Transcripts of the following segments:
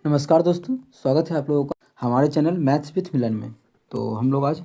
नमस्कार दोस्तों, स्वागत है आप लोगों का हमारे चैनल मैथ्स विथ मिलन में। तो हम लोग आज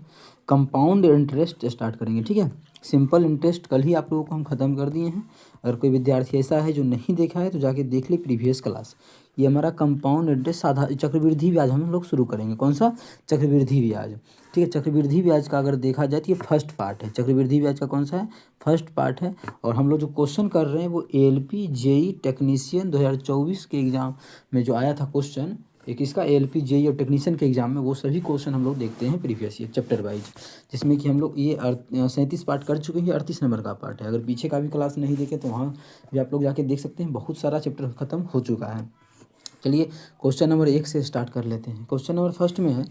कंपाउंड इंटरेस्ट स्टार्ट करेंगे। ठीक है, सिंपल इंटरेस्ट कल ही आप लोगों को हम ख़त्म कर दिए हैं। अगर कोई विद्यार्थी ऐसा है जो नहीं देखा है तो जाके देख ले प्रीवियस क्लास। ये हमारा कंपाउंड इंटरेस्ट साधा चक्रवृद्धि ब्याज हम लोग शुरू करेंगे। कौन सा? चक्रवृद्धि ब्याज। ठीक है, चक्रवृद्धि ब्याज का अगर देखा जाए तो ये फर्स्ट पार्ट है। चक्रवृद्धि ब्याज का कौन सा है? फर्स्ट पार्ट है। और हम लोग जो क्वेश्चन कर रहे हैं वो एएलपी जेई टेक्नीशियन 2024 के एग्ज़ाम में जो आया था क्वेश्चन, एक इसका एएलपी जेई और टेक्नीशियन के एग्जाम में, वो सभी क्वेश्चन हम लोग देखते हैं प्रीवियस ईयर चैप्टर वाइज, जिसमें कि हम लोग ये 37 पार्ट कर चुके हैं। 38 नंबर का पार्ट है। अगर पीछे का भी क्लास नहीं देखे तो वहाँ भी आप लोग जाके देख सकते हैं। बहुत सारा चैप्टर खत्म हो चुका है। चलिए क्वेश्चन नंबर 1 से स्टार्ट कर लेते हैं। क्वेश्चन नंबर फर्स्ट में है,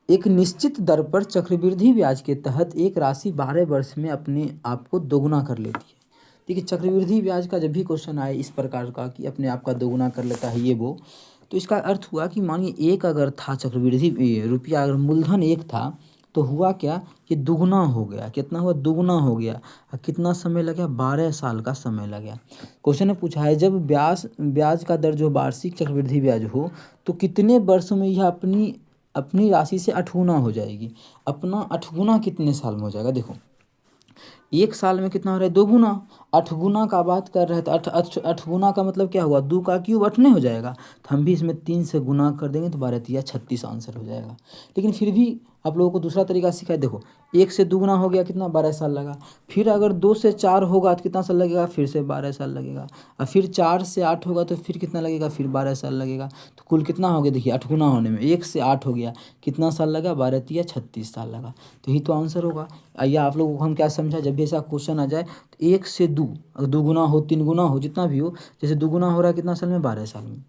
एक निश्चित दर पर चक्रवृद्धि ब्याज के तहत एक राशि 12 वर्ष में अपने आप को दोगुना कर लेती है। ठीक है, चक्रवृद्धि ब्याज का जब भी क्वेश्चन आए इस प्रकार का कि अपने आप का दोगुना कर लेता है ये वो, तो इसका अर्थ हुआ कि मानिए एक अगर था चक्रवृद्धि रुपया, अगर मूलधन एक था तो हुआ क्या, ये दुगुना हो गया। कितना हुआ? दुगुना हो गया। और कितना समय लगा? 12 साल का समय लगा। क्वेश्चन में पूछा है, जब ब्याज का दर जो वार्षिक चक्रवृद्धि ब्याज हो तो कितने वर्षों में यह अपनी अपनी राशि से 8 गुना हो जाएगी। अपना 8 गुना कितने साल में हो जाएगा? देखो, एक साल में कितना हो रहा है? 2 गुना। 8 गुना का बात कर रहे हैं तो 8 गुना का मतलब क्या हुआ? 2 का क्यूब 8 नहीं हो जाएगा। तो हम भी इसमें 3 से गुना कर देंगे तो 12 तिया 36 आंसर हो जाएगा। लेकिन फिर भी आप लोगों को दूसरा तरीका सिखाया। देखो, 1 से 2 गुना हो गया, कितना? 12 साल लगा। फिर अगर 2 से 4 होगा तो कितना साल लगेगा? फिर से 12 साल लगेगा। और फिर 4 से 8 होगा तो फिर कितना लगेगा? फिर 12 साल लगेगा। तो कुल कितना हो गया? देखिए, 8 गुना होने में 1 से 8 हो गया, कितना साल लगा? 12 तिया 36 साल लगा। तो यही तो आंसर होगा। आइए आप लोगों को हम क्या समझा, जब भी ऐसा क्वेश्चन आ जाए तो 1 से 2, अगर 2 गुना हो, 3 गुना हो, जितना भी हो, जैसे 2 गुना हो रहा है कितना साल में? 12 साल में।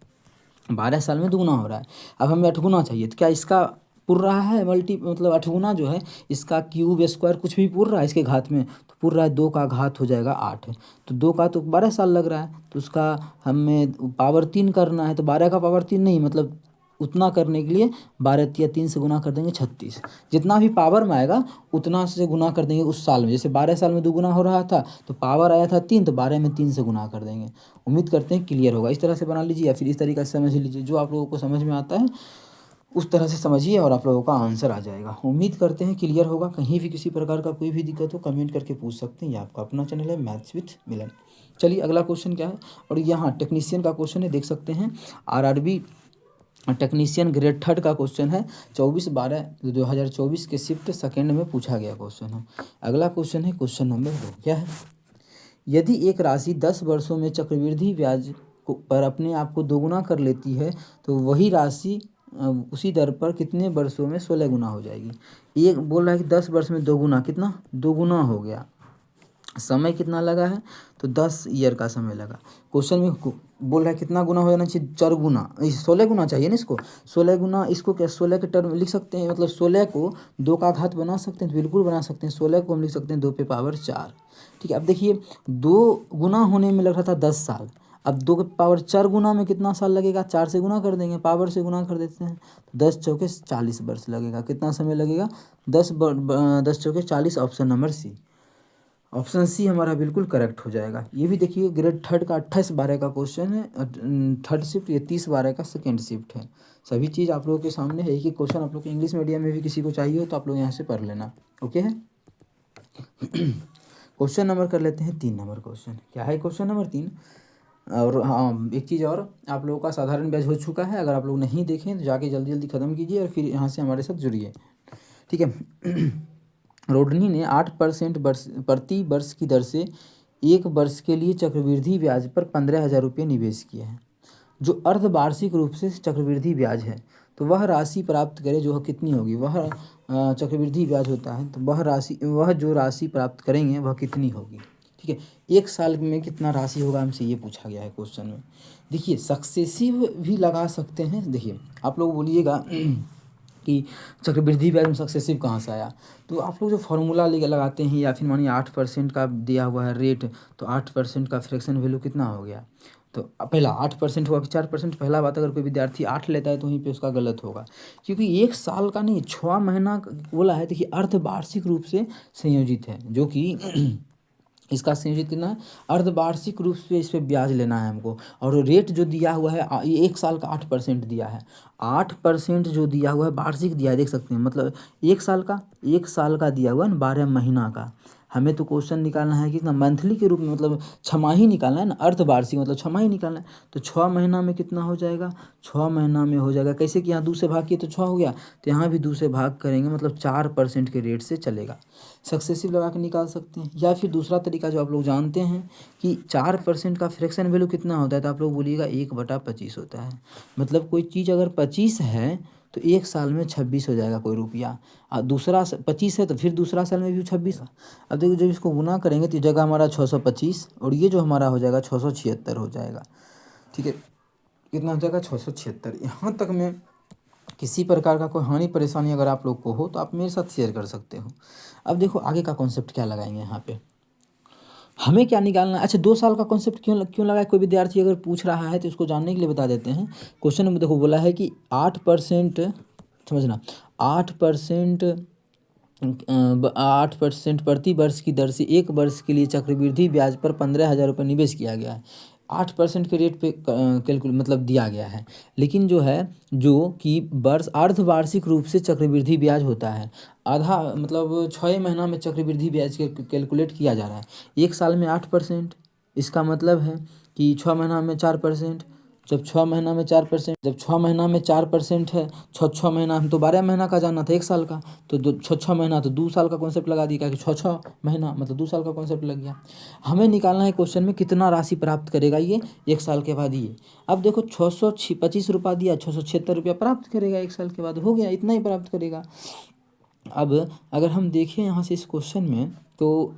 12 साल में 2 गुना हो रहा है। अब हमें 8 गुना चाहिए, तो क्या इसका पुर रहा है मतलब 8 गुना जो है इसका क्यूब स्क्वायर कुछ भी पुर रहा है इसके घात में? तो पुर रहा है, 2 का घात हो जाएगा 8। तो 2 का तो 12 साल लग रहा है, तो उसका हमें पावर 3 करना है। तो 12 का पावर 3 नहीं, मतलब उतना करने के लिए 12 तिया 3 से गुना कर देंगे 36। जितना भी पावर में आएगा उतना से गुना कर देंगे उस साल में। जैसे 12 साल में 2 गुना हो रहा था तो पावर आया था 3, तो 12 में 3 से गुना कर देंगे। उम्मीद करते हैं क्लियर होगा। इस तरह से बना लीजिए या फिर इस तरीके से समझ लीजिए, जो आप लोगों को समझ में आता है उस तरह से समझिए और आप लोगों का आंसर आ जाएगा। उम्मीद करते हैं क्लियर होगा। कहीं भी किसी प्रकार का कोई भी दिक्कत हो कमेंट करके पूछ सकते हैं। ये आपका अपना चैनल है मैथ्स विथ मिलन। चलिए अगला क्वेश्चन क्या है, और यहाँ टेक्नीशियन का क्वेश्चन है, देख सकते हैं। आरआरबी टेक्नीशियन ग्रेड 3 का क्वेश्चन है। 24/12/2024 के शिफ्ट सेकेंड में पूछा गया क्वेश्चन है। अगला क्वेश्चन है क्वेश्चन नंबर 2। क्या है? यदि एक राशि 10 वर्षों में चक्रवृद्धि ब्याज पर अपने आप को दोगुना कर लेती है तो वही राशि उसी दर पर कितने वर्षों में 16 गुना हो जाएगी। एक बोल रहा है कि 10 वर्ष में 2 गुना, कितना? 2 गुना हो गया। समय कितना लगा है? तो 10 ईयर का समय लगा। क्वेश्चन में बोल रहा है कितना गुना हो जाना चाहिए? 4 गुना। 16 गुना चाहिए ना इसको। 16 गुना, इसको क्या 16 के टर्म लिख सकते हैं? मतलब 16 को 2 का घात बना सकते हैं? तो बिल्कुल बना सकते हैं। 16 को हम लिख सकते हैं 2 पे पावर 4। ठीक है, अब देखिए 2 गुना होने में लग रहा था 10 साल। अब 2 के पावर 4 गुना में कितना साल लगेगा? 4 से गुना कर देंगे, पावर से गुना कर देते हैं। 10 चौके 40 वर्ष लगेगा। कितना समय लगेगा? 10 चौके 40। Option number C, option C हमारा बिल्कुल करेक्ट हो जाएगा। ये भी देखिए ग्रेड 3 का 28/12 का क्वेश्चन है। 3rd शिफ्ट, ये 30/12 का सेकेंड शिफ्ट है। सभी चीज़ आप लोगों के सामने है। एक ही क्वेश्चन आप लोग को इंग्लिश मीडियम में भी किसी को चाहिए हो तो आप लोग यहाँ से पढ़ लेना। ओके है। क्वेश्चन नंबर कर लेते हैं 3 नंबर क्वेश्चन। क्या है क्वेश्चन नंबर 3? और हाँ, एक चीज़ और, आप लोगों का साधारण ब्याज हो चुका है। अगर आप लोग नहीं देखें तो जाके जल्दी जल्दी ख़त्म कीजिए और फिर यहाँ से हमारे साथ जुड़िए। ठीक है। रोडनी ने 8% प्रति वर्ष की दर से 1 वर्ष के लिए चक्रवृद्धि ब्याज पर 15,000 रुपये निवेश किए हैं। जो अर्धवार्षिक रूप से चक्रवृद्धि ब्याज है तो वह राशि प्राप्त करे जो कितनी होगी? वह चक्रवृद्धि ब्याज होता है तो वह जो राशि प्राप्त करेंगे वह कितनी होगी? ठीक है, 1 साल में कितना राशि होगा, हमसे ये पूछा गया है क्वेश्चन में। देखिए सक्सेसिव भी लगा सकते हैं। देखिए आप लोग बोलिएगा कि चक्रवृद्धि ब्याज में सक्सेसिव कहाँ से आया, तो आप लोग जो फार्मूला लगाते हैं या फिर मानिए 8% का दिया हुआ है रेट, तो 8% का फ्रैक्शन वैल्यू कितना हो गया? तो पहला 8% हुआ कि 4%? पहला बात, अगर कोई विद्यार्थी 8 लेता है तो वहीं पे उसका गलत होगा, क्योंकि 1 साल का नहीं 6 महीना बोला है। देखिए अर्धवार्षिक रूप से संयोजित है, जो कि इसका संयोजित कितना है, अर्धवार्षिक रूप से इस पे ब्याज लेना है हमको। और रेट जो दिया हुआ है ये 1 साल का 8% दिया है। 8% जो दिया हुआ है वार्षिक दिया है, देख सकते हैं, मतलब 1 साल का दिया हुआ है ना, 12 महीना का। हमें तो क्वेश्चन निकालना है कितना, मंथली के रूप में, मतलब छमाही निकालना है ना, अर्धवार्षिक मतलब छमाही निकालना है। तो 6 महीना में कितना हो जाएगा, 6 महीना में हो जाएगा कैसे कि यहाँ 2 से भाग किए तो 6 हो गया, तो यहाँ भी 2 से भाग करेंगे, मतलब 4% के रेट से चलेगा। सक्सेसिव लगा के निकाल सकते हैं। या फिर दूसरा तरीका जो आप लोग जानते हैं कि 4% का फ्रैक्शन वैल्यू कितना होता है, तो आप लोग बोलिएगा 1/25 होता है। मतलब कोई चीज़ अगर 25 है तो 1 साल में 26 हो जाएगा कोई रुपया, और दूसरा 25 है तो फिर दूसरा साल में भी 26। अब देखिए जब इसको गुना करेंगे तो ये जगह हमारा 625 और ये जो हमारा हो जाएगा 676 हो जाएगा। ठीक है, कितना हो जाएगा 676। यहाँ तक में किसी प्रकार का कोई हानि परेशानी अगर आप लोग को हो तो आप मेरे साथ शेयर कर सकते हो। अब देखो आगे का कॉन्सेप्ट क्या लगाएंगे यहाँ पे, हमें क्या निकालना है। अच्छा 2 साल का कॉन्सेप्ट क्यों लगाए, कोई विद्यार्थी अगर पूछ रहा है तो उसको जानने के लिए बता देते हैं। क्वेश्चन में देखो बोला है कि 8%, समझना, 8% 8% प्रति वर्ष की दर से 1 वर्ष के लिए चक्रवृद्धि ब्याज पर 15,000 रुपये निवेश किया गया है। 8% के रेट पे कैलकुलेट मतलब दिया गया है। लेकिन जो है जो कि अर्धवार्षिक रूप से चक्रवृद्धि ब्याज होता है, आधा मतलब 6 महीना में चक्रवृद्धि ब्याज कैलकुलेट किया जा रहा है। 1 साल में 8%, इसका मतलब है कि 6 महीना में 4%। जब 6 महीना में 4% है, 6 महीना, हम तो 12 महीना का जानना था 1 साल का, तो 6 महीना तो 2 साल का कॉन्सेप्ट लगा दिया कि 6 महीना मतलब 2 साल का कॉन्सेप्ट लग गया। हमें निकालना है क्वेश्चन में कितना राशि प्राप्त करेगा ये 1 साल के बाद। ये अब देखो 625 रुपया दिया, 676 रुपया प्राप्त करेगा 1 साल के बाद, हो गया, इतना ही प्राप्त करेगा। अब अगर हम देखें यहाँ से इस क्वेश्चन में तो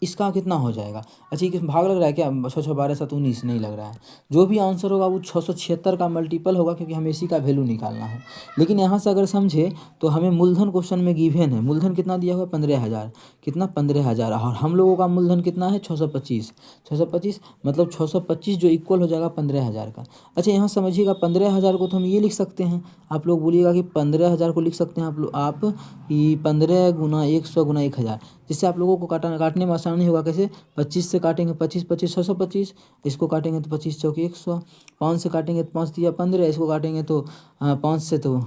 इसका कितना हो जाएगा। अच्छा ये भाग लग रहा है क्या, 6 6 12 7 19 नहीं लग रहा है। जो भी आंसर होगा वो 676 का मल्टीपल होगा, क्योंकि हमें इसी का वैल्यू निकालना है। लेकिन यहाँ से अगर समझे तो हमें मूलधन क्वेश्चन में गिवन है, मूलधन कितना दिया हुआ है 15,000, कितना 15,000, और हम लोगों का मूलधन कितना है 625 मतलब 625 जो इक्वल हो जाएगा 15,000 का। अच्छा यहाँ समझिएगा 15,000 को तो हम ये लिख सकते हैं, आप लोग बोलिएगा कि 15,000 को लिख सकते हैं आप कि 15 गुना 100 गुना 1,000, जिससे आप लोगों को काटने में आसानी होगा। कैसे, 25 से काटेंगे 25 25 625, इसको काटेंगे तो 25 चौके 100, 5 से काटेंगे तो 5 दिया 15, इसको काटेंगे तो 5 से तो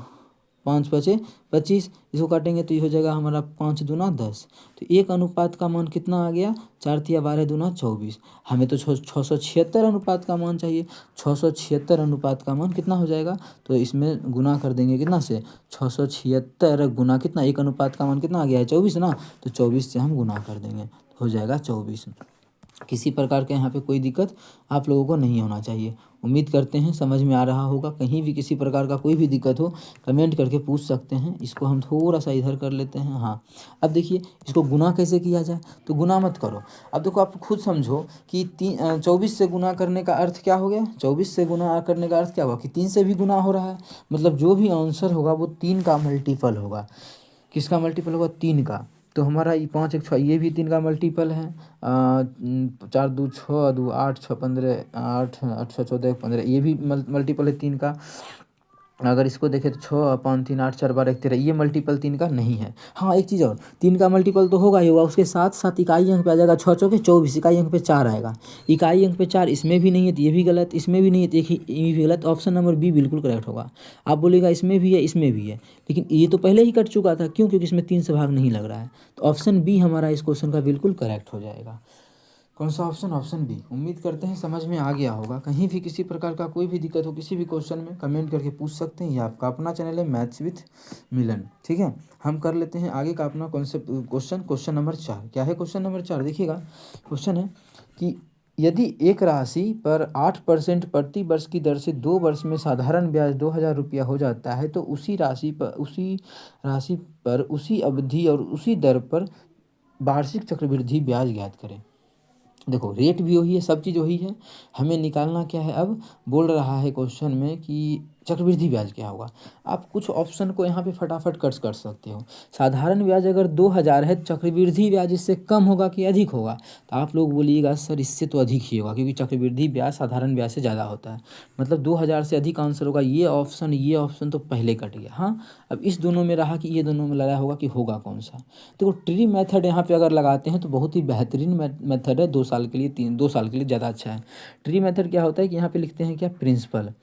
5 पचे 25, इसको काटेंगे तो ये हो जाएगा हमारा 5 दूना 10। तो 1 अनुपात का मान कितना आ गया, 4 तिया 12 दूना 24। हमें तो 676 अनुपात का मान चाहिए। 676 अनुपात का मान कितना हो जाएगा, तो इसमें गुना कर देंगे कितना से, 676 गुना कितना, 1 अनुपात का मान कितना आ गया है 24 ना, तो 24 से हम गुना कर देंगे, हो जाएगा 24। किसी प्रकार के यहाँ पे कोई दिक्कत आप लोगों को नहीं होना चाहिए। उम्मीद करते हैं समझ में आ रहा होगा। कहीं भी किसी प्रकार का कोई भी दिक्कत हो कमेंट करके पूछ सकते हैं। इसको हम थोड़ा सा इधर कर लेते हैं। हाँ अब देखिए इसको गुना कैसे किया जाए, तो गुना मत करो। अब देखो आप खुद समझो कि 24 से गुना करने का अर्थ क्या हो गया, 24 से गुना करने का अर्थ क्या हुआ कि 3 से भी गुना हो रहा है। मतलब जो भी आंसर होगा वो 3 का मल्टीपल होगा। किसका मल्टीपल होगा, 3 का। तो हमारा ये 5 1 6, ये भी 3 का मल्टीपल है। 4 2 6 2 8 6 15, 8 8 6 14 15, ये भी मल्टीपल है 3 का। अगर इसको देखें तो 6 5 3 8 4 12 1 13, ये मल्टीपल 3 का नहीं है। हाँ एक चीज़ और, 3 का मल्टीपल तो होगा ही होगा, उसके साथ साथ इकाई अंक पे आ जाएगा 6 चौके 24, इकाई अंक पे 4 आएगा। इकाई अंक पे 4 इसमें भी नहीं है तो ये भी गलत, इसमें भी नहीं है तो ये भी गलत। ऑप्शन नंबर बी बिल्कुल करेक्ट होगा। आप बोलेगा इसमें भी है इसमें भी है, लेकिन ये तो पहले ही कट चुका था, क्यों, क्योंकि इसमें 3 से भाग नहीं लग रहा है। तो ऑप्शन बी हमारा इस क्वेश्चन का बिल्कुल करेक्ट हो जाएगा। कौन सा ऑप्शन, ऑप्शन बी। उम्मीद करते हैं समझ में आ गया होगा। कहीं भी किसी प्रकार का कोई भी दिक्कत हो किसी भी क्वेश्चन में कमेंट करके पूछ सकते हैं। ये आपका अपना चैनल है मैथ्स विथ मिलन, ठीक है। हम कर लेते हैं आगे का अपना कॉन्सेप्ट क्वेश्चन नंबर 4। क्या है क्वेश्चन नंबर 4, देखिएगा। क्वेश्चन है कि यदि एक राशि पर 8% प्रति वर्ष की दर से 2 वर्ष में साधारण ब्याज 2,000 रुपया हो जाता है, तो उसी राशि पर उसी अवधि और उसी दर पर वार्षिक चक्रवृद्धि ब्याज ज्ञात करें। देखो रेट भी वही है, सब चीज़ वही है। हमें निकालना क्या है, अब बोल रहा है क्वेश्चन में कि चक्रवृद्धि ब्याज क्या होगा। आप कुछ ऑप्शन को यहाँ पे फटाफट कर सकते हो। साधारण ब्याज अगर 2000 है, चक्रवृद्धि ब्याज इससे कम होगा कि अधिक होगा, तो आप लोग बोलिएगा सर इससे तो अधिक ही होगा, क्योंकि चक्रवृद्धि ब्याज साधारण ब्याज से ज़्यादा होता है, मतलब 2000 से अधिक आंसर होगा। ये ऑप्शन तो पहले कट गया। हाँ, अब इस दोनों में रहा कि ये दोनों में लड़ा होगा कि होगा कौन सा। देखो ट्री मेथड यहाँ पे अगर लगाते हैं तो बहुत ही बेहतरीन मेथड है, 2 साल के लिए 2 साल के लिए ज़्यादा अच्छा है। ट्री मेथड क्या होता है कि यहाँ पे लिखते हैं क्या, प्रिंसिपल।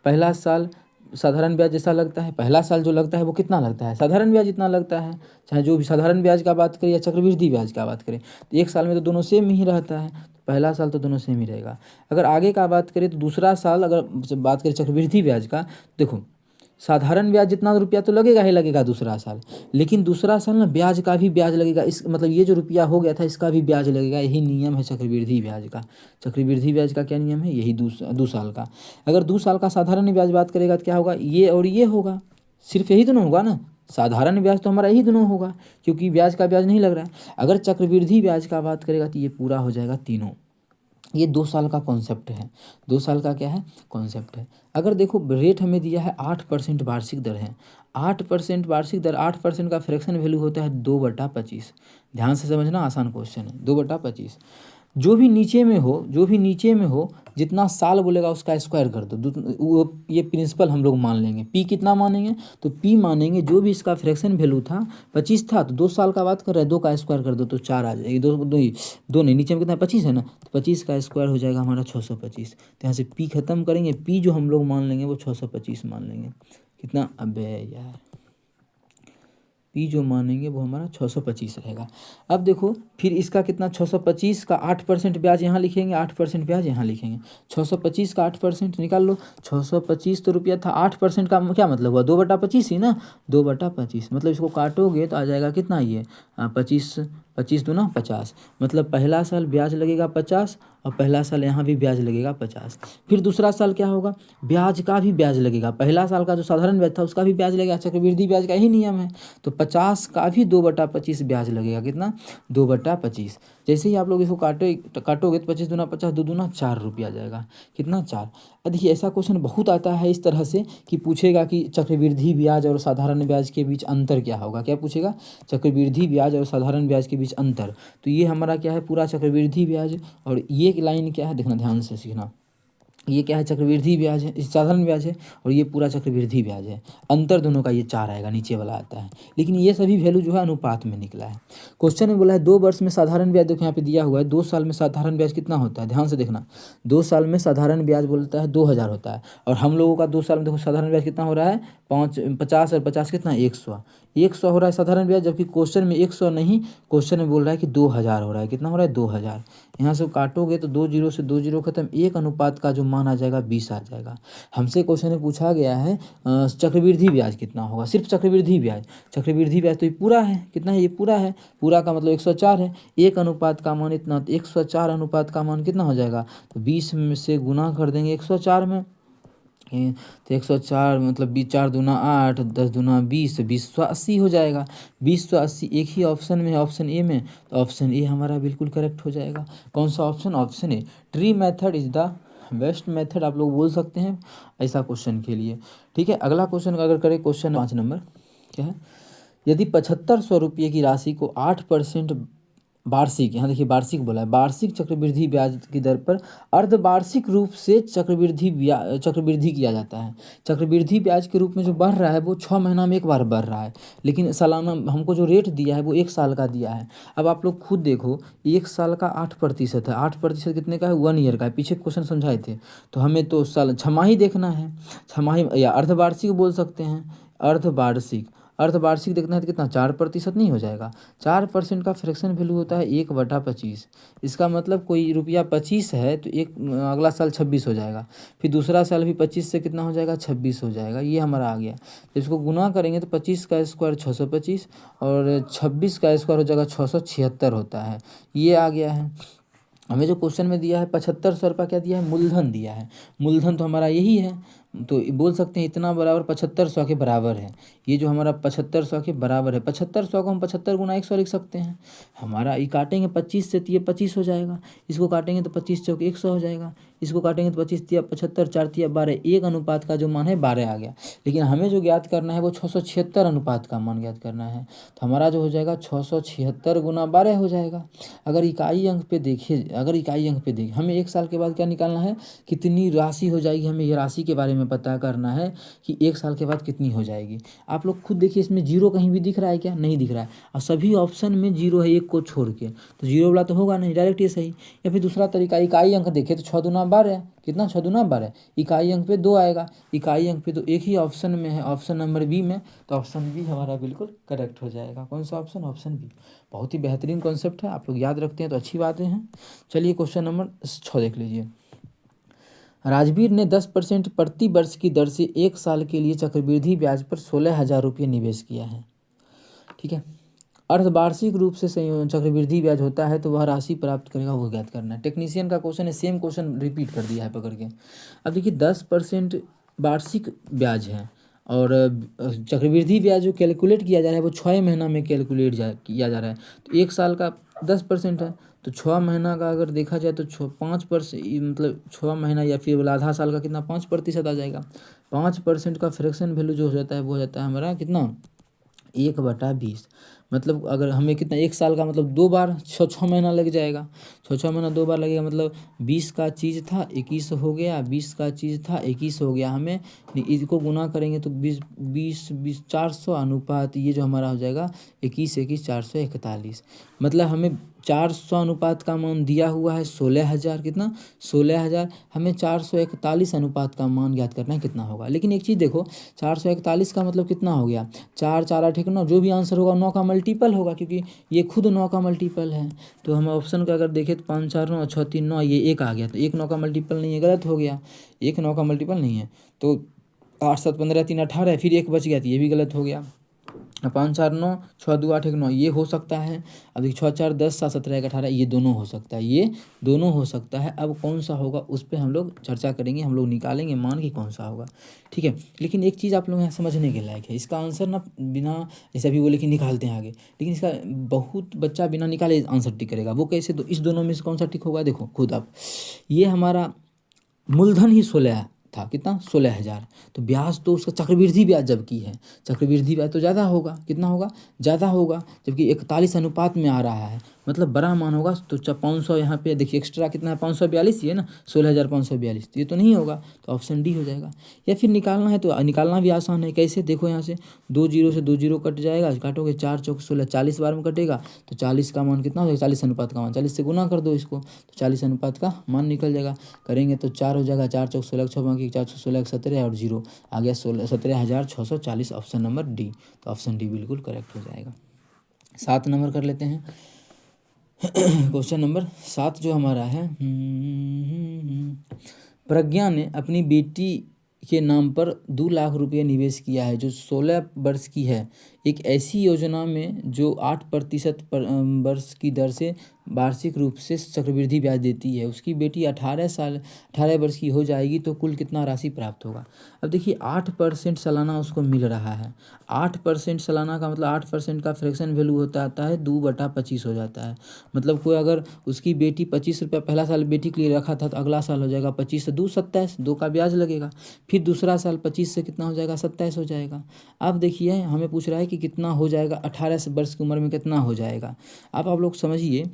पहला साल साधारण ब्याज जैसा लगता है, पहला साल जो लगता है वो कितना लगता है, साधारण ब्याज इतना लगता है। चाहे जो भी साधारण ब्याज का बात करें या चक्रवृद्धि ब्याज का बात करें, तो एक साल में तो दोनों सेम ही रहता है, पहला साल तो दोनों सेम ही रहेगा। अगर आगे का बात करें तो दूसरा साल, अगर बात करें चक्रवृद्धि ब्याज का, देखो साधारण ब्याज जितना रुपया तो लगेगा ही लगेगा दूसरा साल, लेकिन दूसरा साल ना ब्याज का भी ब्याज लगेगा। इस मतलब ये जो रुपया हो गया था इसका भी ब्याज लगेगा। यही नियम है चक्रवृद्धि ब्याज का। चक्रवृद्धि ब्याज का क्या नियम है, यही 2 साल का। अगर 2 साल का साधारण ब्याज बात करेगा तो क्या होगा, ये और ये होगा, सिर्फ यही दोनों होगा ना। साधारण ब्याज तो हमारा यही दोनों होगा, क्योंकि ब्याज का ब्याज नहीं लग रहा है। अगर चक्रवृद्धि ब्याज का बात करेगा तो ये पूरा हो जाएगा तीनों। ये 2 साल का कॉन्सेप्ट है, 2 साल का क्या है, कॉन्सेप्ट है। अगर देखो रेट हमें दिया है 8% वार्षिक दर है, 8% वार्षिक दर, 8% का फ्रैक्शन वैल्यू होता है 2/25। ध्यान से समझना, आसान क्वेश्चन है, 2/25। जो भी नीचे में हो जितना साल बोलेगा उसका स्क्वायर कर दो। वो ये प्रिंसिपल हम लोग मान लेंगे। पी कितना मानेंगे, तो पी मानेंगे जो भी इसका फ्रैक्शन वैल्यू था 25 था, तो 2 साल का बात कर रहे हैं, 2 का स्क्वायर कर दो तो 4 आ जाएगी। दो नहीं, नीचे में कितना 25 है ना, तो 25 का स्क्वायर हो जाएगा हमारा 625। तो यहाँ से पी खत्म करेंगे, पी जो हम लोग मान लेंगे वो 625 मान लेंगे। कितना, अबे यार, पी जो मानेंगे वो हमारा 625 रहेगा। अब देखो फिर इसका कितना, 625 का 8% ब्याज यहाँ लिखेंगे, 8% ब्याज यहाँ लिखेंगे। 625 का 8% निकाल लो, 625 तो रुपया था, 8% का क्या मतलब हुआ, 2/25 ही ना, 2/25। मतलब इसको काटोगे तो आ जाएगा कितना, ये 25, 25 दूना 50। मतलब पहला साल ब्याज लगेगा 50 और पहला साल यहाँ भी ब्याज लगेगा 50। फिर दूसरा साल क्या होगा, ब्याज का भी ब्याज लगेगा। पहला साल का जो साधारण ब्याज था उसका भी ब्याज लगेगा, चक्रवृद्धि ब्याज का ही नियम है। तो 50 का भी 2/25 ब्याज लगेगा। कितना, 2/25। जैसे ही आप लोग इसको काटोगे तो 25 दूना 50, 2 दूना 4 रुपया आ जाएगा। कितना, 4। देखिए ऐसा क्वेश्चन बहुत आता है इस तरह से कि पूछेगा कि चक्रवृद्धि ब्याज और साधारण ब्याज के बीच अंतर क्या होगा। क्या पूछेगा, चक्रवृद्धि ब्याज और साधारण ब्याज के बीच अंतर। तो ये हमारा क्या है, पूरा चक्रवृद्धि ब्याज, और ये लाइन क्या है, देखना ध्यान से सीखना। ये क्या है, चक्रवृद्धि ब्याज है, साधारण ब्याज है, और ये पूरा चक्रवृद्धि ब्याज है। अंतर दोनों का ये 4 आएगा, नीचे वाला आता है। लेकिन ये सभी वैल्यू जो है अनुपात में निकला है। क्वेश्चन में बोला है 2 वर्ष में साधारण ब्याज, देखो यहाँ पे दिया हुआ है 2 साल में साधारण ब्याज कितना होता है, ध्यान से देखना। 2 साल में साधारण ब्याज बोलता है 2000 होता है, और हम लोगों का 2 साल में देखो साधारण ब्याज कितना हो रहा है, 50 और 50 कितना, 100 हो रहा है साधारण ब्याज। जबकि क्वेश्चन में 100 नहीं, क्वेश्चन में बोल रहा है कि 2000 हो रहा है। कितना हो रहा है, 2000। यहाँ से काटोगे तो 2 जीरो से 2 जीरो खत्म, 1 अनुपात का जो मान आ जाएगा 20 आ जाएगा। हमसे क्वेश्चन में पूछा गया है चक्रवृद्धि ब्याज कितना होगा, सिर्फ चक्रवृद्धि ब्याज। चक्रवृद्धि ब्याज तो ये पूरा है, कितना है, ये पूरा है, पूरा का मतलब 104 है। 1 अनुपात का मान इतना, तो 104 अनुपात का मान कितना हो जाएगा, तो 20 में से गुना कर देंगे 104 में। तो 104 मतलब 4 दूना 8, 10 दूना 20, 2080 हो जाएगा। 2080 एक ही ऑप्शन में है, ऑप्शन ए में, तो ऑप्शन ए हमारा बिल्कुल करेक्ट हो जाएगा। कौन सा option, option A. Tree method is the best method आप लोग बोल सकते हैं ऐसा क्वेश्चन के लिए। ठीक है, अगला क्वेश्चन अगर करें, क्वेश्चन 5 नंबर क्या है, यदि 7500 रुपये की राशि को 8% वार्षिक, यहाँ देखिए वार्षिक बोला है, वार्षिक चक्रवृद्धि ब्याज की दर पर अर्धवार्षिक रूप से चक्रवृद्धि किया जाता है। चक्रवृद्धि ब्याज के रूप में जो बढ़ रहा है वो 6 महीना में एक बार बढ़ रहा है, लेकिन सालाना हमको जो रेट दिया है वो 1 साल का दिया है। अब आप लोग खुद देखो, 1 साल का 8% है, 8% कितने का है, 1 ईयर का है। पीछे क्वेश्चन समझाए थे, तो हमें तो साल छमाही देखना है, छमाही या अर्धवार्षिक बोल सकते हैं, अर्धवार्षिक देखना है तो कितना, 4% नहीं हो जाएगा। 4% का फ्रैक्शन वैल्यू होता है 1/25। इसका मतलब कोई रुपया 25 है तो अगला साल 26 हो जाएगा, फिर दूसरा साल भी 25 से कितना हो जाएगा, 26 हो जाएगा। ये हमारा आ गया। तो इसको गुना करेंगे तो 25 का स्क्वायर 625 और 26 का स्क्वायर हो जाएगा 676 होता है। ये आ गया है। हमें जो क्वेश्चन में दिया है 7500 रुपये क्या दिया है, मूलधन दिया है। मूलधन तो हमारा यही है, तो बोल सकते हैं इतना बराबर 7500 के बराबर है। ये जो हमारा 7500 के बराबर है, 7500 को हम 75 गुना 100 लिख सकते हैं। हमारा ये काटेंगे 25 से तो ये 25 हो जाएगा, इसको काटेंगे तो 25 चौक 100 हो जाएगा, इसको काटेंगे तो 25 तिया 75, 4 तिया 12, एक अनुपात का जो मान है 12 आ गया। लेकिन हमें जो ज्ञात करना है वो 676 अनुपात का मान ज्ञात करना है। तो हमारा जो हो जाएगा 676 गुना 12 हो जाएगा। अगर इकाई अंक पे देखें हमें 1 साल के बाद क्या निकालना है, कितनी राशि हो जाएगी, हमें ये राशि के बारे में पता करना है कि 1 साल के बाद कितनी हो जाएगी। आप लोग खुद देखिए, इसमें जीरो कहीं भी दिख रहा है क्या? नहीं दिख रहा है। और सभी ऑप्शन में जीरो है, एक को छोड़ के, तो जीरो वाला तो होगा नहीं, डायरेक्ट ये सही। या फिर दूसरा तरीका, इकाई अंक देखें तो 6 दूना 12, कितना 6 दूना 12, इकाई अंक पे 2 आएगा, इकाई अंक पे तो एक ही ऑप्शन में है, ऑप्शन नंबर बी में, तो ऑप्शन बी हमारा बिल्कुल करेक्ट हो जाएगा। कौन सा ऑप्शन? Option B. बहुत ही बेहतरीन कॉन्सेप्ट है, आप लोग याद रखते हैं तो अच्छी बातें हैं। चलिए क्वेश्चन नंबर 6 देख लीजिए। राजवीर ने 10% प्रति वर्ष की दर से 1 साल के लिए चक्रवृद्धि ब्याज पर 16,000 रुपये निवेश किया है। ठीक है, अर्धवार्षिक रूप से चक्रवृद्धि ब्याज होता है तो वह राशि प्राप्त करेगा, वो ज्ञात करना है। टेक्नीशियन का क्वेश्चन है, सेम क्वेश्चन रिपीट कर दिया है पकड़ के। अब देखिए 10% वार्षिक ब्याज है और चक्रवृद्धि ब्याज जो कैलकुलेट किया जा रहा है वो 6 महीना में कैलकुलेट किया जा रहा है। तो 1 साल का 10% है, तो 6 महीना का अगर देखा जाए तो 5%, मतलब 6 महीना या फिर बोला आधा साल का कितना 5% आ जाएगा। 5% का फ्रैक्शन वैल्यू जो हो जाता है वो हो जाता है हमारा कितना 1/20। मतलब अगर हमें कितना 1 साल का मतलब 2 बार 6 महीना लग जाएगा, 6 महीना 2 बार लगेगा, मतलब 20 का चीज़ था 21 हो गया, 20 का चीज़ था 21 हो गया। हमें इसको गुना करेंगे तो 20 400 अनुपात ये जो हमारा हो जाएगा 21 21 441। मतलब हमें 400 अनुपात का मान दिया हुआ है 16,000, कितना 16,000। हमें 441 अनुपात का मान ज्ञात करना है कितना होगा। लेकिन एक चीज़ देखो, 441 का मतलब कितना हो गया, 4 4 8 9, जो भी आंसर होगा 9 का मल्टीपल होगा, क्योंकि ये खुद 9 का मल्टीपल है। तो हम ऑप्शन का अगर देखें तो 5 4 9 6 3 9, ये 1 आ गया, तो 1 9 का मल्टीपल नहीं है, गलत हो गया, 1 9 का मल्टीपल नहीं है। तो 8 7 15 3 18, फिर 1 बच गया तो ये भी गलत हो गया। 5 4 9, 6 2 8 1 9, ये हो सकता है। अब 6 4 10 7 17 1 18, ये दोनों हो सकता है, ये दोनों हो सकता है। अब कौन सा होगा उस पर हम लोग चर्चा करेंगे, हम लोग निकालेंगे मान कि कौन सा होगा। ठीक है, लेकिन एक चीज़ आप लोग यहाँ समझने के लायक है, इसका आंसर ना बिना, जैसे अभी बोले कि निकालते हैं आगे, लेकिन इसका बहुत बच्चा बिना निकाले आंसर टिक करेगा। वो कैसे? तो इस दोनों में से कौन सा टिक होगा, देखो खुद आप। ये हमारा मूलधन ही 16 था, कितना 16,000, तो ब्याज तो उसका चक्रवृद्धि ब्याज जबकि है, चक्रवृद्धि ब्याज तो ज़्यादा होगा, कितना होगा, ज़्यादा होगा, जबकि 41 अनुपात में आ रहा है, मतलब बड़ा मान होगा। तो 500 यहाँ पे देखिए एक्स्ट्रा कितना है 542 ही है ना, 16,542, तो ये तो नहीं होगा, तो ऑप्शन डी हो जाएगा। या फिर निकालना है तो निकालना भी आसान है, कैसे देखो, यहाँ से 2 जीरो से 2 जीरो कट जाएगा, काटोगे 4 चौक 16, 40 बार में कटेगा, तो 40 का मान कितना हो जाएगा, 40 अनुपात का मान, 40 से गुना कर दो इसको, तो 40 अनुपात का मान निकल जाएगा। करेंगे तो 4 हो जाएगा, 4 चौक 16 6 बाकी 416 17 और 0 आ गया 17,640, ऑप्शन नंबर डी। तो ऑप्शन डी बिल्कुल करेक्ट हो जाएगा। 7 नंबर कर लेते हैं। क्वेश्चन नंबर 7 जो हमारा है, प्रज्ञा ने अपनी बेटी के नाम पर 2 लाख रुपये निवेश किया है जो 16 वर्ष की है, एक ऐसी योजना में जो 8% वर्ष की दर से वार्षिक रूप से चक्रवृद्धि ब्याज देती है। उसकी बेटी 18 वर्ष की हो जाएगी तो कुल कितना राशि प्राप्त होगा। अब देखिए 8% सालाना उसको मिल रहा है, 8% सालाना का मतलब 8% का फ्रैक्शन वैल्यू होता आता है 2/25 हो जाता है। मतलब कोई अगर उसकी बेटी 25 रुपये पहला साल बेटी के लिए रखा था तो अगला साल हो जाएगा 25 से 2 27, 2 का ब्याज लगेगा, फिर दूसरा साल 25 से कितना हो जाएगा 27 हो जाएगा। अब देखिए हमें पूछ रहा है कि कितना हो जाएगा 18 वर्ष की उम्र में कितना हो जाएगा। अब आप लोग समझिए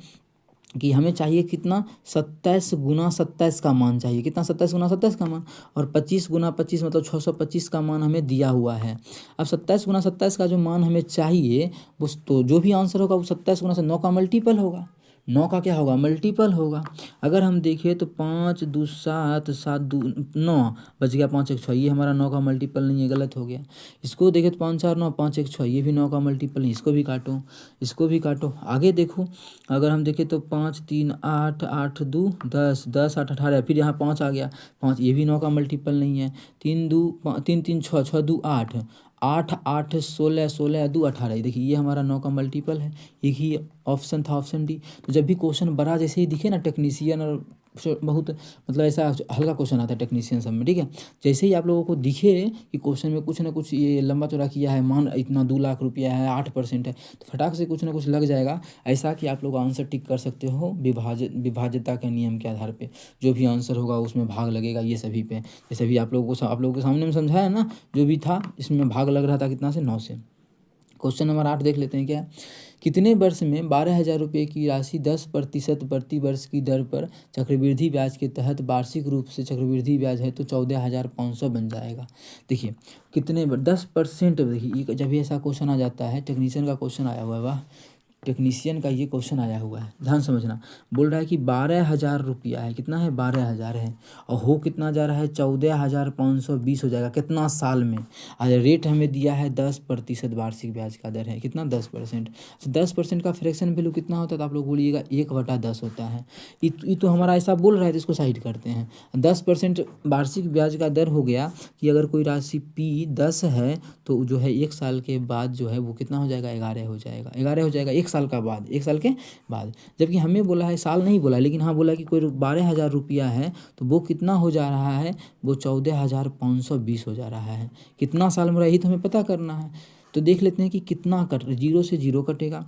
कि हमें चाहिए कितना 27 गुना 27 का मान चाहिए, कितना 27 गुना 27 का मान, और 25 गुना 25 मतलब 625 का मान हमें दिया हुआ है। अब 27 गुना 27 का जो मान हमें चाहिए वो, तो जो भी आंसर होगा वो 27 गुना से 9 का मल्टीपल होगा, 9 का क्या होगा मल्टीपल होगा। अगर हम देखें तो 5 2 7 7 2 9 बच गया, 5 1 6, ये हमारा 9 का मल्टीपल नहीं है, गलत हो गया। इसको देखें तो 5 4 9 5 1 6, ये भी 9 का मल्टीपल नहीं, इसको भी काटो, इसको भी काटो। आगे देखो अगर हम देखें तो 5 3 8 8 2 10 10 8 18, फिर यहाँ 5 आ गया 5, ये भी 9 का मल्टीपल नहीं है। 3 2 3 3 6 6 2 8 8 8 16 16 2 18, देखिए ये हमारा 9 का मल्टीपल है, एक ही ऑप्शन था ऑप्शन डी। तो जब भी क्वेश्चन बड़ा जैसे ही दिखे ना टेक्नीशियन और बहुत मतलब ऐसा हल्का क्वेश्चन आता है टेक्नीशियन सब में, ठीक है। जैसे ही आप लोगों को दिखे कि क्वेश्चन में कुछ ना कुछ ये लंबा चौड़ा किया है, मान इतना 2 लाख रुपया है, 8% है, तो फटाक से कुछ ना कुछ लग जाएगा। ऐसा कि आप लोग आंसर टिक कर सकते हो विभाज्यता के नियम के आधार पे। जो भी आंसर होगा उसमें भाग लगेगा ये सभी पे। जैसे भी आप लोगों के सामने में समझाया ना, जो भी था इसमें भाग लग रहा था कितना से 9 से। क्वेश्चन नंबर 8 देख लेते हैं क्या। कितने वर्ष में 12,000 रुपये की राशि 10% प्रति वर्ष की दर पर चक्रवृद्धि ब्याज के तहत वार्षिक रूप से चक्रवृद्धि ब्याज है तो 14,500 बन जाएगा। देखिए कितने 10%, देखिए जब भी ऐसा क्वेश्चन आ जाता है, टेक्नीशियन का क्वेश्चन आया हुआ है, वाह टेक्नीशियन का ये क्वेश्चन आया हुआ है, ध्यान समझना। बोल रहा है कि 12,000 रुपया है, कितना है 12,000 है, और हो कितना जा रहा है 14,520 हो जाएगा, कितना साल में। आज रेट हमें दिया है 10% वार्षिक ब्याज का दर है, कितना 10%। 10% का फ्रैक्शन वैल्यू कितना होता है तो आप लोग बोलिएगा 1/10 होता है। ये तो हमारा ऐसा बोल रहा है तो इसको साइड करते हैं। 10% वार्षिक ब्याज का दर हो गया कि अगर कोई राशि P 10 है तो जो है 1 साल के बाद जो है वो कितना हो जाएगा 11 हो जाएगा, 11 हो जाएगा 1 साल का बाद, 1 साल के बाद। जबकि हमें बोला है, साल नहीं बोला, लेकिन हाँ बोला कि कोई 12,000 रुपया है तो वो कितना हो जा रहा है, वो 14,520 हो जा रहा है। कितना साल में रहा, यही तो हमें पता करना है। तो देख लेते हैं कि कितना कट, 0 से 0 कटेगा,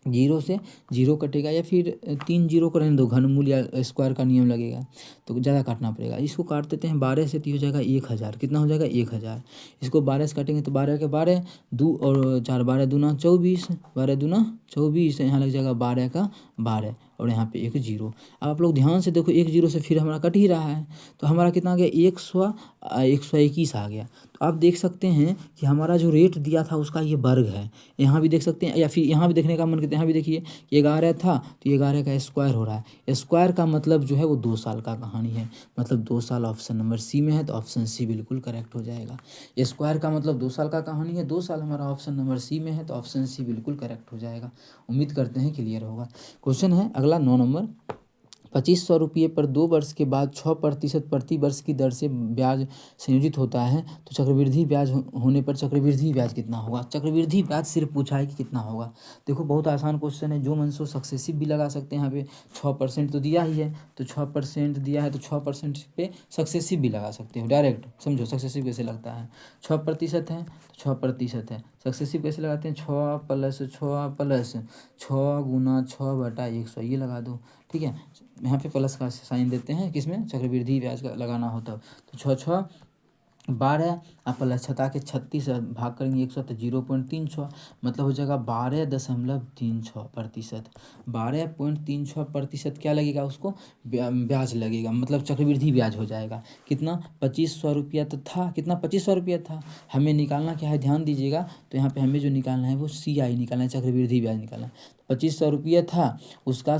0 से 0 कटेगा, या फिर 3 0 को रहने दो, घनमूल या स्क्वायर का नियम लगेगा तो ज़्यादा काटना पड़ेगा। इसको काट देते हैं 12 से, तो हो जाएगा 1,000, कितना हो जाएगा 1,000। इसको 12 से काटेंगे तो 12 के 12, 2 और 4, 12 दूना 24, 12 दूना 24, यहाँ लग जाएगा 12 का 12 और यहाँ पे 1 0। अब आप लोग ध्यान से देखो 1 0 से फिर हमारा कट ही रहा है, तो हमारा कितना आ गया 121 आ गया। तो आप देख सकते हैं कि हमारा जो रेट दिया था उसका ये वर्ग है। यहाँ भी देख सकते हैं, या फिर यहाँ भी देखने का मन करते हैं, यहाँ भी देखिए ये 11 था तो ये 11 का स्क्वायर हो रहा है। स्क्वायर का मतलब जो है वो 2 साल का कहानी है, मतलब 2 साल ऑप्शन नंबर सी में है, तो ऑप्शन सी बिल्कुल करेक्ट हो जाएगा। स्क्वायर का मतलब 2 साल का कहानी है, 2 साल हमारा ऑप्शन नंबर सी में है, तो ऑप्शन सी बिल्कुल करेक्ट हो जाएगा। उम्मीद करते हैं क्लियर होगा। क्वेश्चन है अगला 9 नंबर। 2,500 रुपये पर 2 वर्ष के बाद 6% प्रति वर्ष की दर से ब्याज संयोजित होता है तो चक्रवृद्धि ब्याज होने पर चक्रवृद्धि ब्याज कितना होगा। चक्रवृद्धि ब्याज सिर्फ पूछा है कि कितना होगा। देखो बहुत आसान क्वेश्चन है, जो मन सो सक्सेसिव भी लगा सकते हैं। यहाँ पे 6% तो दिया ही है, तो 6% दिया है तो 6% पे सक्सेसिव भी लगा सकते हो डायरेक्ट। समझो सक्सेसिव कैसे लगता है, 6% है तो 6% है। सक्सेसिव कैसे लगाते हैं, 6 + 6 गुना 6/100, ये लगा दो, ठीक है। यहाँ पे प्लस का साइन देते हैं, किसमें चक्रवृद्धि ब्याज का लगाना होता, तो 6 6 12 आप प्लस छता के 36 भाग करेंगे 100 तो 0.36, मतलब हो जाएगा 12.36%। 12.36% क्या लगेगा उसको, ब्याज लगेगा, मतलब चक्रवृद्धि ब्याज हो जाएगा। कितना 2,500 रुपया तो था, कितना 2,500 रुपया था। हमें निकालना क्या है, ध्यान दीजिएगा। तो यहाँ पे हमें जो निकालना है वो CI निकालना है, चक्रवृद्धि ब्याज निकालना है। 2,500 रुपया था, उसका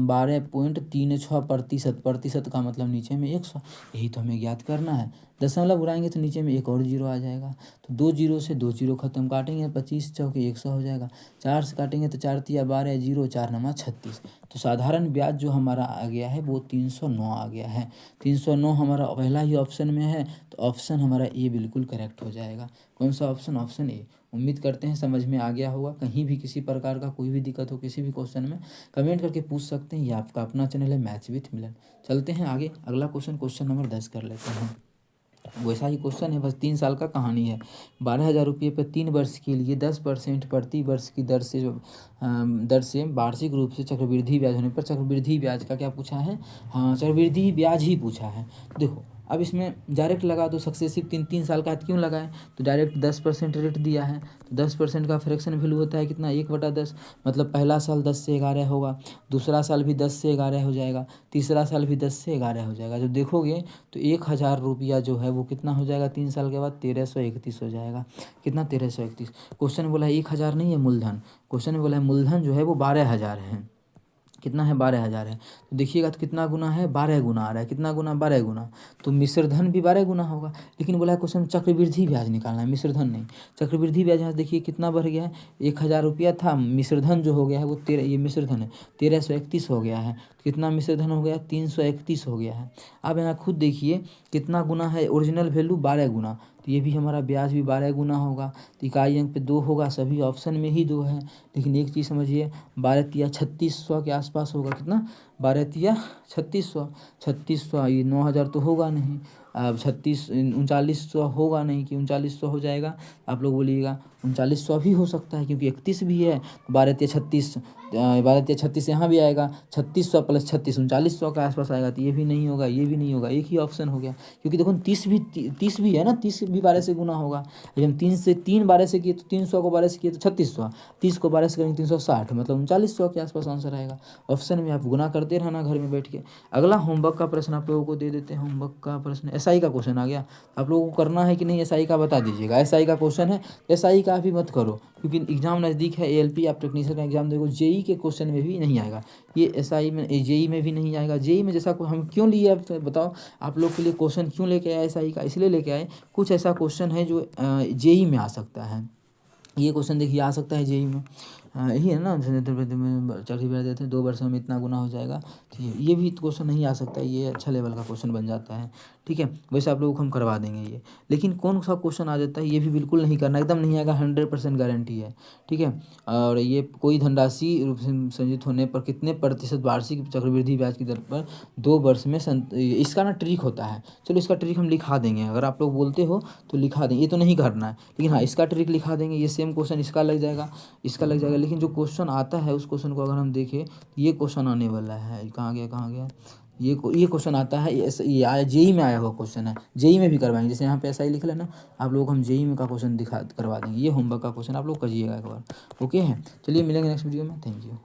12.36% प्रतिशत का मतलब नीचे में 100, यही तो हमें ज्ञात करना है। दशमलव उड़ाएंगे तो नीचे में एक और 0 आ जाएगा, तो 2 0 से 2 0 खत्म, काटेंगे 25 चौके 100 हो जाएगा। 4 से काटेंगे तो 4 तिया 12, 0 4 9 36। तो साधारण ब्याज जो हमारा आ गया है वो 309 आ गया है। 309 हमारा पहला ही ऑप्शन में है, तो ऑप्शन हमारा ए बिल्कुल करेक्ट हो जाएगा। कौन सा ऑप्शन, ऑप्शन ए। उम्मीद करते हैं समझ में आ गया होगा। कहीं भी किसी प्रकार का कोई भी दिक्कत हो किसी भी क्वेश्चन में कमेंट करके पूछ सकते हैं। ये आपका अपना चैनल है मैथ्स विथ मिलन। चलते हैं आगे, अगला क्वेश्चन नंबर 10 कर लेते हैं। वैसा ही क्वेश्चन है, बस 3 साल का कहानी है। 12,000 रुपये पर 3 वर्ष के लिए 10% प्रति वर्ष की दर से वार्षिक रूप से चक्रवृद्धि ब्याज होने पर चक्रवृद्धि ब्याज का क्या पूछा है, हाँ चक्रवृद्धि ब्याज ही पूछा है। देखो अब इसमें डायरेक्ट लगा दो, सक्सेसिव 3 साल का क्यों लगाए, तो डायरेक्ट 10% रेट दिया है, तो 10% का फ्रैक्शन वैल्यू होता है कितना 1/10, मतलब पहला साल 10 से 11 होगा, दूसरा साल भी 10 से 11 हो जाएगा, तीसरा साल भी 10 से 11 हो जाएगा। जब देखोगे तो 1,000 रुपया जो है वो कितना हो जाएगा 3 साल के बाद 1,331 हो जाएगा। कितना 1,331। क्वेश्चन में बोला है 1,000 नहीं है मूलधन, क्वेश्चन में बोला है मूलधन जो है वो 12,000 है। कितना है 12,000 है, तो देखिएगा तो कितना गुना है 12 गुना आ रहा है, कितना गुना 12 गुना, तो मिश्र धन भी 12 गुना होगा। लेकिन बोला है क्वेश्चन चक्रवृद्धि ब्याज निकालना है, मिश्र धन नहीं। चक्रवृद्धि ब्याज यहाँ देखिए कितना बढ़ गया है, 1,000 रुपया था, मिश्र धन जो हो गया है वो 13, ये मिश्र धन है 1,331 हो गया है। कितना मिश्र धन हो गया 331 हो गया है। अब यहाँ खुद देखिए कितना गुना है, ओरिजिनल वैल्यू 12 गुना, तो ये भी हमारा ब्याज भी 12 गुना होगा। तो इकाई अंक पे 2 होगा, सभी ऑप्शन में ही 2 है। लेकिन एक चीज़ समझिए, 12 तिया 3600 के आसपास होगा। कितना? 12 तिया 3600, 3600 ये 9000 तो होगा नहीं। अब 3900 होगा नहीं कि 3900 हो जाएगा। आप लोग बोलिएगा 3900 भी हो सकता है क्योंकि 31 भी है। 12 तिया 36, 12 तिया 36 यहाँ भी आएगा। 3600 प्लस 36 3900 के आसपास आएगा। तो ये भी नहीं होगा, ये भी नहीं होगा, एक ही ऑप्शन हो गया। क्योंकि देखो 30 भी है ना, 30 भी 12 से गुना होगा। यदि हम 3 12 से किए तो 300 को 12 से किए तो 3600, 30 को 12 से करेंगे 360, मतलब 3900 के आसपास आंसर आएगा। ऑप्शन में आप गुना करते रहना घर में बैठ के। अगला होमवर्क का प्रश्न आप लोगों को दे देते हैं। होमवर्क का प्रश्न एसआई का क्वेश्चन आ गया। आप लोगों को करना है कि नहीं एसआई का बता दीजिएगा। एसआई का क्वेश्चन है, एसआई का भी मत करो क्योंकि एग्जाम नज़दीक है। एएलपी आप टेक्नीशियन का एग्जाम देखो, जेई के क्वेश्चन में भी नहीं आएगा ये, एसआई में जेई में भी नहीं आएगा। जेई में जैसा हम क्यों लिए, अब बताओ आप लोग के लिए क्वेश्चन क्यों लेके आए एसआई का? इसलिए लेके आए, कुछ ऐसा क्वेश्चन है जो जेई में आ सकता है। ये क्वेश्चन देखिए आ सकता है जेई में। यही है ना, चक्री बेड़ा देते हैं 2 वर्षों में इतना गुना हो जाएगा। तो ये भी क्वेश्चन नहीं आ सकता है, ये अच्छा लेवल का क्वेश्चन बन जाता है। ठीक है, वैसे आप लोगों को हम करवा देंगे ये। लेकिन कौन सा क्वेश्चन आ जाता है ये भी बिल्कुल नहीं करना, एकदम नहीं आएगा, 100% गारंटी है। ठीक है, और ये कोई धनराशि रूप से संचित होने पर कितने प्रतिशत वार्षिक चक्रवृद्धि ब्याज की दर पर 2 वर्ष में इसका ना ट्रिक होता है। चलो इसका ट्रिक हम लिखा देंगे, अगर आप लोग बोलते हो तो लिखा देंगे। ये तो नहीं करना है लेकिन हाँ इसका ट्रिक लिखा देंगे। ये सेम क्वेश्चन इसका लग जाएगा, इसका लग जाएगा। लेकिन जो क्वेश्चन आता है उस क्वेश्चन को अगर हम देखें, ये क्वेश्चन आने वाला है, कहाँ गया कहाँ गया, ये क्वेश्चन आता है। ये आया जेई में आया हुआ क्वेश्चन है, जेई में भी करवाएंगे। जैसे यहाँ पे ऐसा ही लिख लेना, आप लोग हम जेई में का क्वेश्चन करवा देंगे। ये होमवर्क का क्वेश्चन आप लोग करिएगा एक बार। ओके है, चलिए मिलेंगे नेक्स्ट वीडियो में। Thank you.